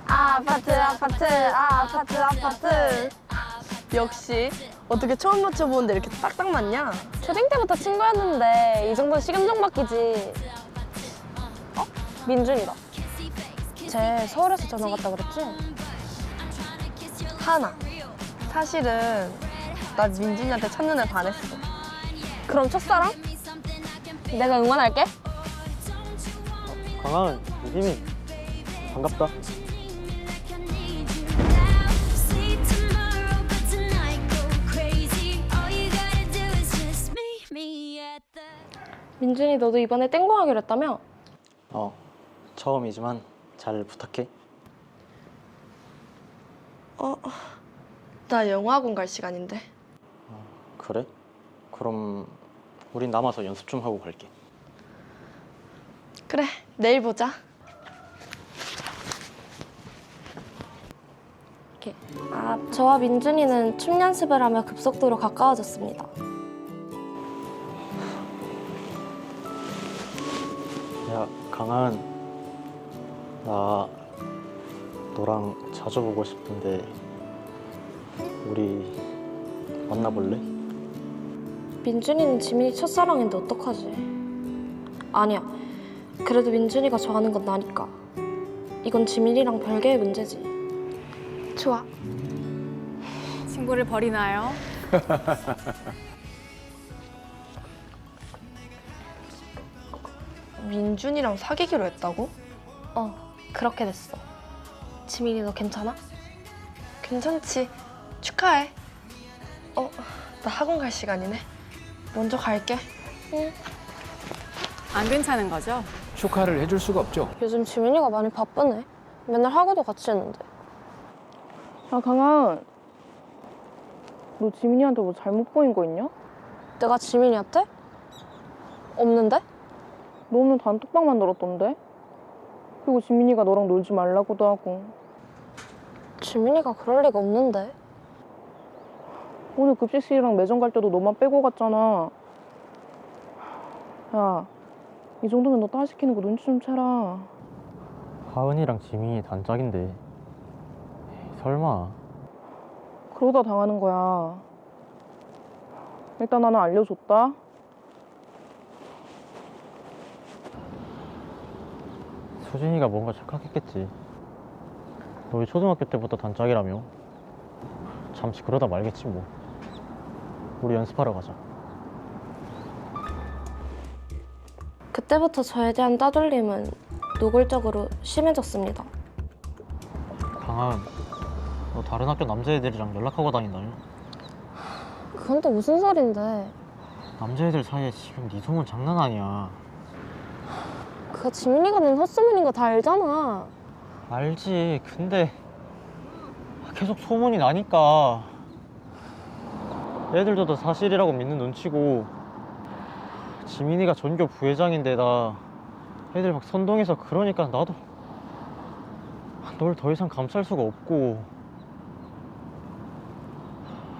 아파트 아파트 아파트 아파트. 역시 어떻게 처음 맞춰보는데 이렇게 딱딱 맞냐? 초딩 때부터 친구였는데 이 정도는 식은종 바뀌지. 어? 민준이다. 쟤 서울에서 전화 갔다 그랬지? 하나. 사실은 나 민준이한테 첫눈에 반했어. 그럼 첫사랑? 내가 응원할게. 강하은, 유지민, 반갑다. 민준이 너도 이번에 땡봉하기로 했다며? 처음이지만 잘 부탁해. 나 영어학원 갈 시간인데. 그래? 그럼 우린 남아서 연습 좀 하고 갈게. 그래, 내일 보자. 이렇게. 저와 민준이는 춤 연습을 하며 급속도로 가까워졌습니다. 야, 강하은, 나 너랑 자주 보고 싶은데 우리 만나볼래? 민준이는 지민이 첫사랑인데 어떡하지? 아니야. 그래도 민준이가 좋아하는 건 나니까. 이건 지민이랑 별개의 문제지. 좋아. 친구를 버리나요? 민준이랑 사귀기로 했다고? 그렇게 됐어. 지민이 너 괜찮아? 괜찮지. 축하해. 나 학원 갈 시간이네. 먼저 갈게. 응. 안 괜찮은 거죠? 축하를 해줄 수가 없죠. 요즘 지민이가 많이 바쁘네. 맨날 학원도 같이 했는데. 강하은, 너 지민이한테 뭐 잘못 보인 거 있냐? 내가 지민이한테? 없는데? 너 오늘 단톡방 만들었던데? 그리고 지민이가 너랑 놀지 말라고도 하고. 지민이가 그럴 리가 없는데. 오늘 급식실이랑 매점 갈 때도 너만 빼고 갔잖아. 야, 이 정도면 너 딸 시키는 거 눈치 좀 채라. 하은이랑 지민이 단짝인데 에이, 설마. 그러다 당하는 거야. 일단 나는 알려줬다. 수진이가 뭔가 착각했겠지. 너희 초등학교 때부터 단짝이라며. 잠시 그러다 말겠지 뭐. 우리 연습하러 가자. 그때부터 저에 대한 따돌림은 노골적으로 심해졌습니다. 강하은, 너 다른 학교 남자애들이랑 연락하고 다닌다며? 그건 또 무슨 소린데. 남자애들 사이에 지금 네 소문 장난 아니야. 그거 지민이가 낸 헛소문인 거 다 알잖아. 알지. 근데 계속 소문이 나니까 애들도 다 사실이라고 믿는 눈치고. 지민이가 전교 부회장인데 나 애들 막 선동해서 그러니까 나도 널 더 이상 감쌀 수가 없고.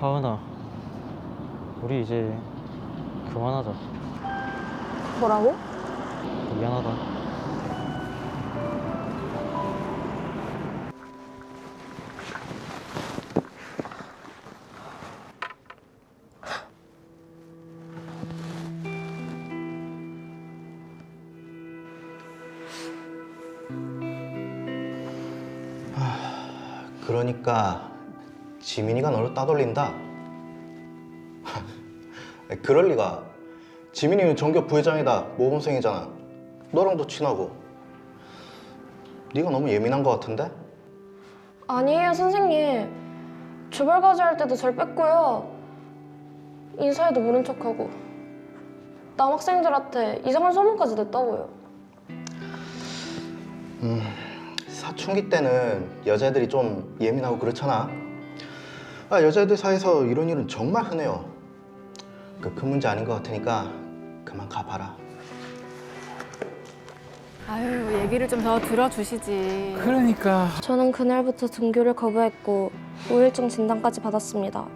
하은아, 우리 이제 그만하자. 뭐라고? 미안하다. 그러니까 지민이가 너를 따돌린다? 그럴 리가. 지민이는 전교 부회장이다. 모범생이잖아. 너랑도 친하고. 네가 너무 예민한 것 같은데? 아니에요, 선생님. 주벌과제 할 때도 절 뺐고요. 인사해도 모른 척하고. 남학생들한테 이상한 소문까지 냈다고요. 사춘기 때는 여자애들이 좀 예민하고 그렇잖아. 여자애들 사이에서 이런 일은 정말 흔해요. 큰 문제 아닌 것 같으니까 그만 가봐라. 아유, 얘기를 좀 더 들어주시지. 그러니까 저는 그날부터 등교를 거부했고 우울증 진단까지 받았습니다.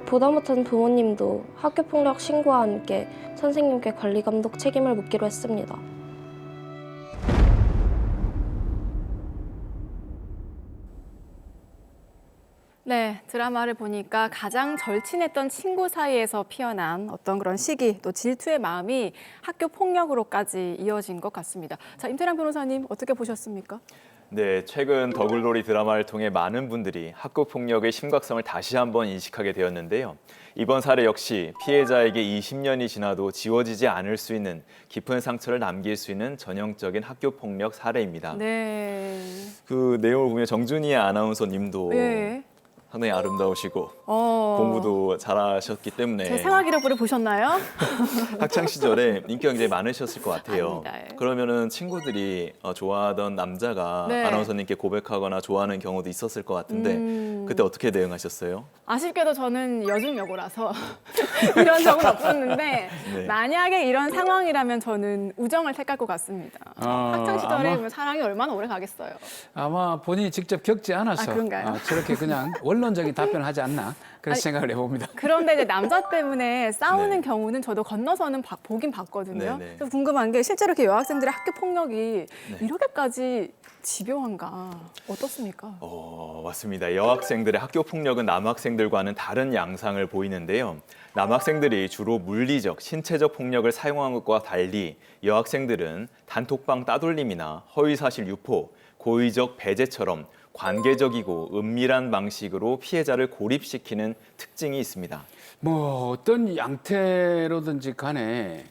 보다 못한 부모님도 학교폭력 신고와 함께 선생님께 관리감독 책임을 묻기로 했습니다. 네, 드라마를 보니까 가장 절친했던 친구 사이에서 피어난 어떤 그런 시기, 또 질투의 마음이 학교 폭력으로까지 이어진 것 같습니다. 자, 임태랑 변호사님 어떻게 보셨습니까? 네, 최근 더글로리 드라마를 통해 많은 분들이 학교 폭력의 심각성을 다시 한번 인식하게 되었는데요. 이번 사례 역시 피해자에게 20년이 지나도 지워지지 않을 수 있는 깊은 상처를 남길 수 있는 전형적인 학교 폭력 사례입니다. 네. 그 내용을 보면 정준희 아나운서님도 네. 상당히 아름다우시고 공부도 잘하셨기 때문에 제 생활기록부를 보셨나요? 학창 시절에 인기가 굉장히 많으셨을 것 같아요. 아닙니다. 예. 그러면은 친구들이 좋아하던 남자가 네. 아나운서님께 고백하거나 좋아하는 경우도 있었을 것 같은데 그때 어떻게 대응하셨어요? 아쉽게도 저는 여중여고라서 이런 적은 없었는데 네. 만약에 이런 상황이라면 저는 우정을 택할 것 같습니다. 학창 시절에 아마- 보면 사랑이 얼마나 오래 가겠어요. 아마 본인이 직접 겪지 않아서 그런가요? 저렇게 그냥 원론적인 답변을 하지 않나 그런 생각을 해봅니다. 그런데 이제 남자 때문에 싸우는 네. 경우는 저도 건너서는 보긴 봤거든요. 네네. 그래서 궁금한 게 실제로 이렇게 여학생들의 학교 폭력이 네. 이렇게까지 집요한가 어떻습니까? 맞습니다. 여학생들의 학교 폭력은 남학생들과는 다른 양상을 보이는데요. 남학생들이 주로 물리적, 신체적 폭력을 사용한 것과 달리 여학생들은 단톡방 따돌림이나 허위사실 유포, 고의적 배제처럼 관계적이고 은밀한 방식으로 피해자를 고립시키는 특징이 있습니다. 뭐 어떤 양태로든지 간에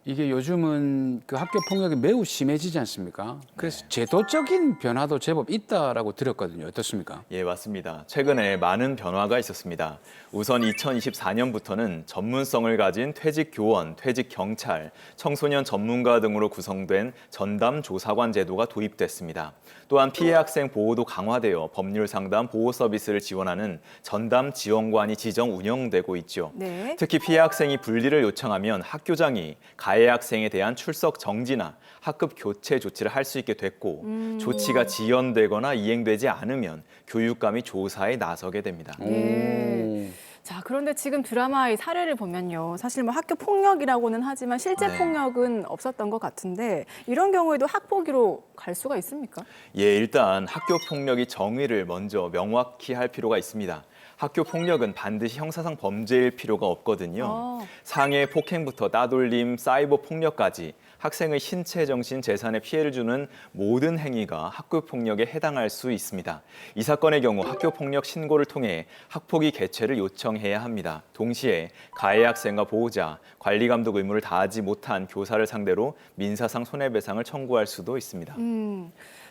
이게 요즘은 그 학교 폭력이 매우 심해지지 않습니까? 그래서 제도적인 변화도 제법 있다라고 들었거든요. 어떻습니까? 예, 맞습니다. 최근에 많은 변화가 있었습니다. 우선 2024년부터는 전문성을 가진 퇴직 교원, 퇴직 경찰, 청소년 전문가 등으로 구성된 전담 조사관 제도가 도입됐습니다. 또한 피해 학생 보호도 강화되어 법률 상담 보호 서비스를 지원하는 전담 지원관이 지정 운영되고 있죠. 네. 특히 피해 학생이 분리를 요청하면 학교장이 가해 학생에 대한 출석 정지나 학급 교체 조치를 할 수 있게 됐고 조치가 지연되거나 이행되지 않으면 교육감이 조사에 나서게 됩니다. 예. 자, 그런데 지금 드라마의 사례를 보면요. 사실 뭐 학교 폭력이라고는 하지만 실제 네. 폭력은 없었던 것 같은데 이런 경우에도 학폭위로 갈 수가 있습니까? 예, 일단 학교 폭력이 정의를 먼저 명확히 할 필요가 있습니다. 학교 폭력은 반드시 형사상 범죄일 필요가 없거든요. 상해 폭행부터 따돌림, 사이버 폭력까지 학생의 신체, 정신, 재산에 피해를 주는 모든 행위가 학교 폭력에 해당할 수 있습니다. 이 사건의 경우 학교 폭력 신고를 통해 학폭위 개최를 요청해야 합니다. 동시에 가해 학생과 보호자, 관리 감독 의무를 다하지 못한 교사를 상대로 민사상 손해배상을 청구할 수도 있습니다.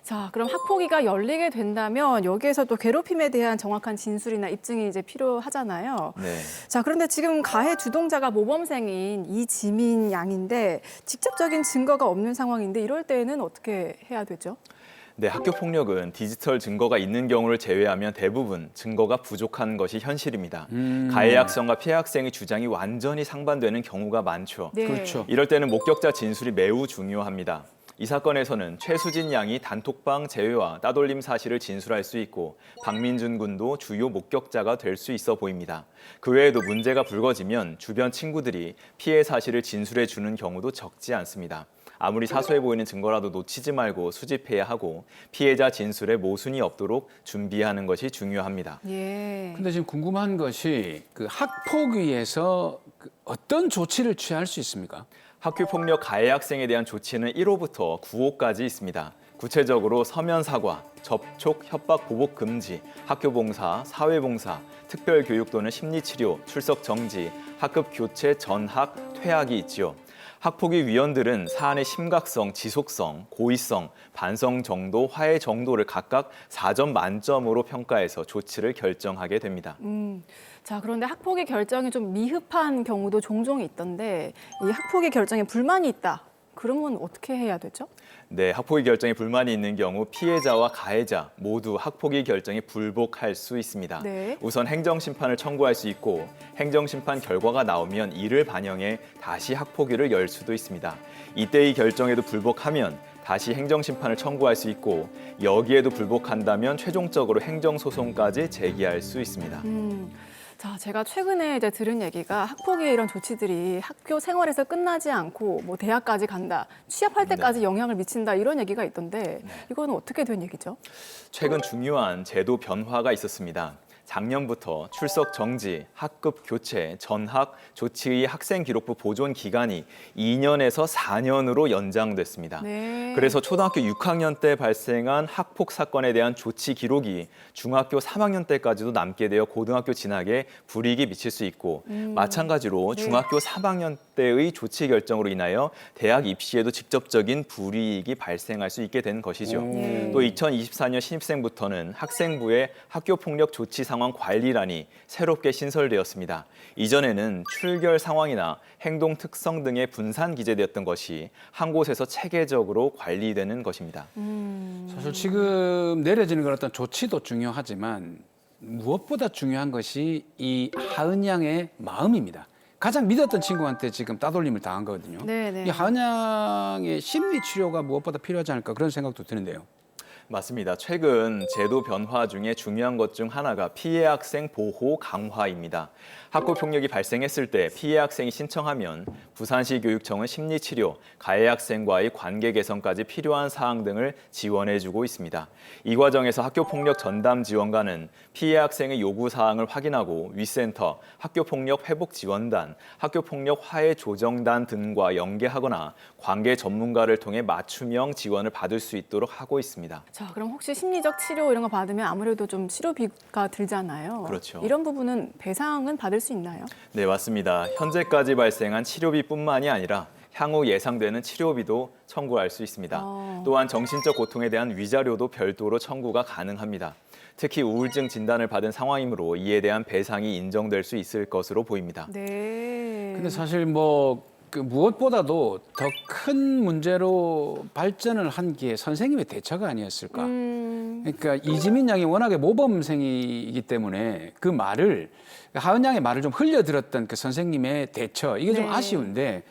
자, 그럼 학폭위가 열리게 된다면 여기에서 또 괴롭힘에 대한 정확한 진술이나 입증이 이제 필요하잖아요. 네. 자, 그런데 지금 가해 주동자가 모범생인 이지민 양인데 직접적인 증거가 없는 상황인데 이럴 때는 어떻게 해야 되죠? 네, 학교 폭력은 디지털 증거가 있는 경우를 제외하면 대부분 증거가 부족한 것이 현실입니다. 가해 학생과 피해 학생의 주장이 완전히 상반되는 경우가 많죠. 네. 그렇죠. 이럴 때는 목격자 진술이 매우 중요합니다. 이 사건에서는 최수진 양이 단톡방 제외와 따돌림 사실을 진술할 수 있고 박민준 군도 주요 목격자가 될 수 있어 보입니다. 그 외에도 문제가 불거지면 주변 친구들이 피해 사실을 진술해 주는 경우도 적지 않습니다. 아무리 사소해 보이는 증거라도 놓치지 말고 수집해야 하고 피해자 진술에 모순이 없도록 준비하는 것이 중요합니다. 예. 근데 지금 궁금한 것이 그 학폭위에서 어떤 조치를 취할 수 있습니까? 학교폭력 가해 학생에 대한 조치는 1호부터 9호까지 있습니다. 구체적으로 서면 사과, 접촉, 협박, 보복 금지, 학교 봉사, 사회 봉사, 특별 교육 또는 심리 치료, 출석 정지, 학급 교체, 전학, 퇴학이 있지요. 학폭위 위원들은 사안의 심각성, 지속성, 고의성, 반성 정도, 화해 정도를 각각 4점 만점으로 평가해서 조치를 결정하게 됩니다. 자, 그런데 학폭위 결정이 좀 미흡한 경우도 종종 있던데 이 학폭위 결정에 불만이 있다. 그러면 어떻게 해야 되죠? 네, 학폭위 결정에 불만이 있는 경우 피해자와 가해자 모두 학폭위 결정에 불복할 수 있습니다. 네. 우선 행정심판을 청구할 수 있고 행정심판 결과가 나오면 이를 반영해 다시 학폭위를 열 수도 있습니다. 이때의 결정에도 불복하면 다시 행정심판을 청구할 수 있고 여기에도 불복한다면 최종적으로 행정소송까지 제기할 수 있습니다. 자, 제가 최근에 이제 들은 얘기가 학폭위의 이런 조치들이 학교 생활에서 끝나지 않고 뭐 대학까지 간다, 취업할 때까지 영향을 미친다 이런 얘기가 있던데 이거는 어떻게 된 얘기죠? 최근 중요한 제도 변화가 있었습니다. 작년부터 출석 정지, 학급 교체, 전학, 조치의 학생 기록부 보존 기간이 2년에서 4년으로 연장됐습니다. 네. 그래서 초등학교 6학년 때 발생한 학폭 사건에 대한 조치 기록이 중학교 3학년 때까지도 남게 되어 고등학교 진학에 불이익이 미칠 수 있고 마찬가지로 네. 중학교 3학년 때의 조치 결정으로 인하여 대학 입시에도 직접적인 불이익이 발생할 수 있게 된 것이죠. 네. 또 2024년 신입생부터는 학생부의 학교폭력 조치 상황 관리란이 새롭게 신설되었습니다. 이전에는 출결 상황이나 행동 특성 등의 분산 기재되었던 것이 한 곳에서 체계적으로 관리되는 것입니다. 사실 지금 내려지는 그런 어떤 조치도 중요하지만 무엇보다 중요한 것이 이 하은 양의 마음입니다. 가장 믿었던 친구한테 지금 따돌림을 당한 거거든요. 네. 이 하은 양의 심리 치료가 무엇보다 필요하지 않을까 그런 생각도 드는데요. 맞습니다. 최근 제도 변화 중에 중요한 것 중 하나가 피해 학생 보호 강화입니다. 학교 폭력이 발생했을 때 피해 학생이 신청하면 부산시 교육청은 심리치료, 가해 학생과의 관계 개선까지 필요한 사항 등을 지원해주고 있습니다. 이 과정에서 학교 폭력 전담 지원관은 피해 학생의 요구 사항을 확인하고 위센터, 학교 폭력 회복 지원단, 학교 폭력 화해 조정단 등과 연계하거나 관계 전문가를 통해 맞춤형 지원을 받을 수 있도록 하고 있습니다. 자, 그럼 혹시 심리적 치료 이런 거 받으면 아무래도 좀 치료비가 들잖아요. 그렇죠. 이런 부분은 배상은 받을 수 있나요? 네, 맞습니다. 현재까지 발생한 치료비뿐만이 아니라 향후 예상되는 치료비도 청구할 수 있습니다. 또한 정신적 고통에 대한 위자료도 별도로 청구가 가능합니다. 특히 우울증 진단을 받은 상황이므로 이에 대한 배상이 인정될 수 있을 것으로 보입니다. 네. 근데 사실 그 무엇보다도 더 큰 문제로 발전을 한 게 선생님의 대처가 아니었을까. 그러니까 이지민 양이 워낙에 모범생이기 때문에 그 말을 하은 양의 말을 좀 흘려들었던 그 선생님의 대처 이게 좀 네. 아쉬운데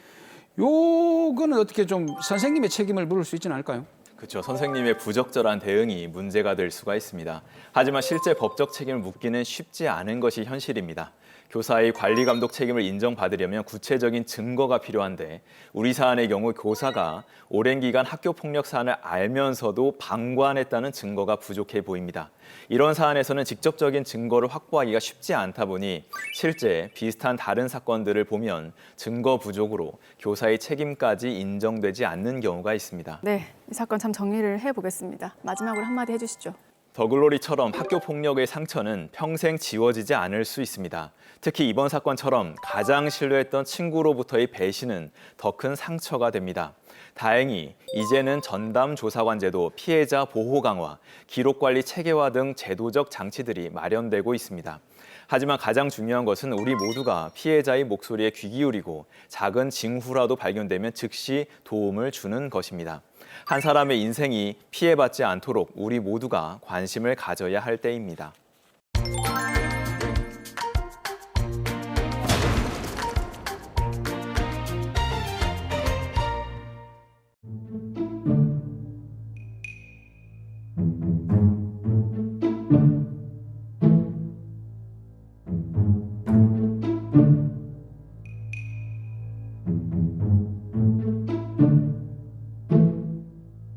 요거는 어떻게 좀 선생님의 책임을 물을 수 있지는 않을까요? 그렇죠. 선생님의 부적절한 대응이 문제가 될 수가 있습니다. 하지만 실제 법적 책임을 묻기는 쉽지 않은 것이 현실입니다. 교사의 관리 감독 책임을 인정받으려면 구체적인 증거가 필요한데 우리 사안의 경우 교사가 오랜 기간 학교 폭력 사안을 알면서도 방관했다는 증거가 부족해 보입니다. 이런 사안에서는 직접적인 증거를 확보하기가 쉽지 않다 보니 실제 비슷한 다른 사건들을 보면 증거 부족으로 교사의 책임까지 인정되지 않는 경우가 있습니다. 네, 이 사건 참 정리를 해보겠습니다. 마지막으로 한마디 해주시죠. 더글로리처럼 학교 폭력의 상처는 평생 지워지지 않을 수 있습니다. 특히 이번 사건처럼 가장 신뢰했던 친구로부터의 배신은 더 큰 상처가 됩니다. 다행히 이제는 전담 조사관 제도, 피해자 보호 강화, 기록 관리 체계화 등 제도적 장치들이 마련되고 있습니다. 하지만 가장 중요한 것은 우리 모두가 피해자의 목소리에 귀 기울이고 작은 징후라도 발견되면 즉시 도움을 주는 것입니다. 한 사람의 인생이 피해받지 않도록 우리 모두가 관심을 가져야 할 때입니다.